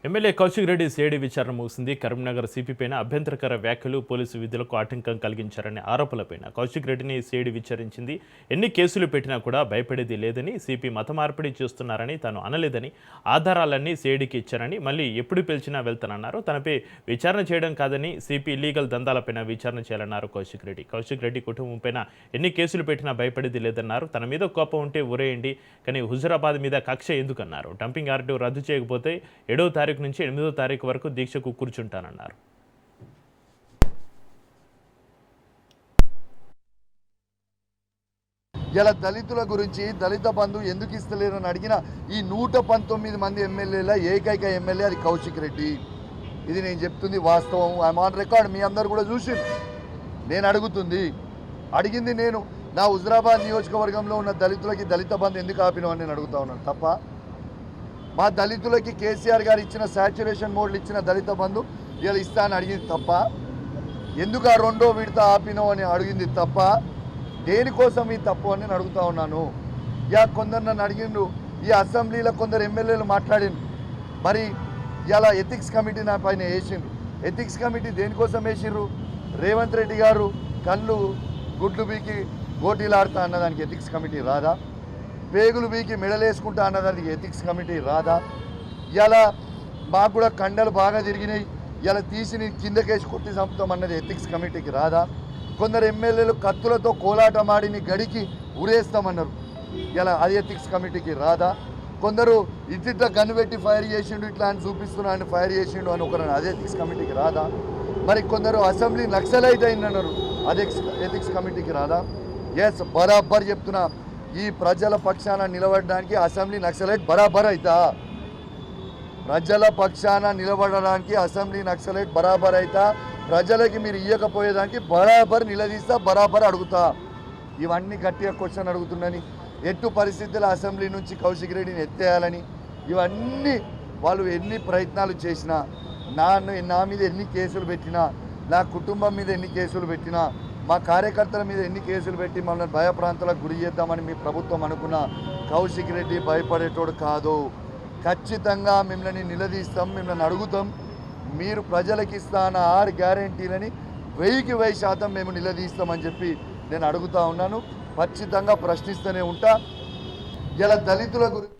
MLA Kaushik Reddy CID విచారణ ముగిసింది. కరీంనగర్ సిపిపైన అభ్యంతరకర వ్యాఖ్యలు, పోలీసు విధులకు ఆటంకం కలిగించారనే ఆరోపణలపైన కౌశిక్ రెడ్డిని సిఐడి విచారించింది. ఎన్ని కేసులు పెట్టినా కూడా భయపడేది లేదని, సిపి మత మార్పిడి చేస్తున్నారని తాను అనలేదని, ఆధారాలన్నీ సిఐడికి ఇచ్చారని, మళ్ళీ ఎప్పుడు పిలిచినా వెళ్తానన్నారు. తనపై విచారణ చేయడం కాదని, సిపి ఇల్లీగల్ దందాలపైన విచారణ చేయాలన్నారు కౌశిక్ రెడ్డి. కౌశిక్ రెడ్డి కుటుంబంపైన ఎన్ని కేసులు పెట్టినా భయపడేది లేదన్నారు. తన మీద కోపం ఉంటే ఊరేయండి, కానీ హుజురాబాద్ మీద కక్ష ఎందుకన్నారు. డంపింగ్ ఆర్డర్ రద్దు చేయకపోతే 7వ తారీఖు నుంచి 8వ తారీఖు వరకు దీక్షకు కూర్చుంటానన్నారు. ఇలా దళితుల గురించి దళిత బంధు ఎందుకు ఇస్తలేరని అడిగిన ఈ 119 మంది ఎమ్మెల్యేల ఏకైక ఎమ్మెల్యే అది కౌశిక్ రెడ్డి. ఇది నేను చెప్తుంది వాస్తవం. I'm on record. మీ అందరు కూడా చూసి నేను అడిగింది నేను నా హుజురాబాద్ నియోజకవర్గంలో ఉన్న దళితులకి దళిత బంధు ఎందుకు ఆపినామని నేను అడుగుతా ఉన్నాను తప్ప మా దళితులకి కేసీఆర్ గారు ఇచ్చిన సాచ్యురేషన్ మోడ్లు ఇచ్చిన దళిత బంధు ఇలా ఇస్తా అని అడిగింది తప్ప, ఎందుకు ఆ 2వ విడత ఆపినావు అని అడిగింది తప్ప, దేనికోసం ఈ తప్పు అని నేను అడుగుతా ఉన్నాను. కొందరు నన్ను అడిగిండ్రు, ఈ అసెంబ్లీలో కొందరు ఎమ్మెల్యేలు మాట్లాడిండ్రు, మరి ఇలా ఎథిక్స్ కమిటీ నా పైన వేసిండ్రు. ఎథిక్స్ కమిటీ దేనికోసం వేసిండ్రు? రేవంత్ రెడ్డి గారు కళ్ళు గుడ్లు బీకి గోటీలాడుతా అన్నదానికి ఎథిక్స్ కమిటీ రాదా? పేగులు బీకి మెడలేసుకుంటా అన్నదానికి ఎథిక్స్ కమిటీ రాదా? ఇలా మాకు కూడా కండలు బాగా తిరిగినాయి, ఇలా తీసి కిందకేసి కొట్టి చంపుతాం అన్నది ఎథిక్స్ కమిటీకి రాదా? కొందరు ఎమ్మెల్యేలు కత్తులతో కోలాటమాడిని గడికి ఉరేస్తామన్నారు, ఇలా అది ఎథిక్స్ కమిటీకి రాదా? కొందరు ఇట్లా గన్ను పెట్టి ఫైర్ చేసిండు, ఇట్లా అని చూపిస్తున్నా అని ఫైర్ చేసిండు అని ఒకరు, అది ఎథిక్స్ కమిటీకి రాదా? మరి కొందరు అసెంబ్లీ నక్సలైట్ అయిందన్నారు, అది ఎథిక్స్ కమిటీకి రాదా? ఎస్, బరాబర్ చెప్తున్నా, ఈ ప్రజల పక్షాన నిలబడడానికి అసెంబ్లీ నక్సలైట్ బరాబర్ అవుతా? ప్రజల పక్షాన నిలబడడానికి అసెంబ్లీ నక్సలైట్ బరాబర్ అవుతా? ప్రజలకి మీరు ఇవ్వకపోయేదానికి బరాబర్ నిలదీస్తా, బరాబర్ అడుగుతా. ఇవన్నీ గట్టిగా క్వశ్చన్ అడుగుతున్నాని, ఎట్టు పరిస్థితుల అసెంబ్లీ నుంచి కౌశిక్ రెడ్డిని ఎత్తేయాలని ఇవన్నీ వాళ్ళు ఎన్ని ప్రయత్నాలు చేసినా, నా మీద ఎన్ని కేసులు పెట్టినా, నా కుటుంబం మీద ఎన్ని కేసులు పెట్టినా, మా కార్యకర్తల మీద ఎన్ని కేసులు పెట్టి మనల్ని భయప్రాంతాలకు గురి చేద్దామని మీ ప్రభుత్వం అనుకున్న, కౌశిక్ రెడ్డి భయపడేటోడు కాదు. ఖచ్చితంగా మిమ్మల్ని నిలదీస్తాం, మిమ్మల్ని అడుగుతాం. మీరు ప్రజలకు ఇస్తాన 6 గ్యారెంటీలని 1000% మేము నిలదీస్తామని చెప్పి నేను అడుగుతా ఉన్నాను. ఖచ్చితంగా ప్రశ్నిస్తూనే ఉంటా. ఇలా దళితుల గురించి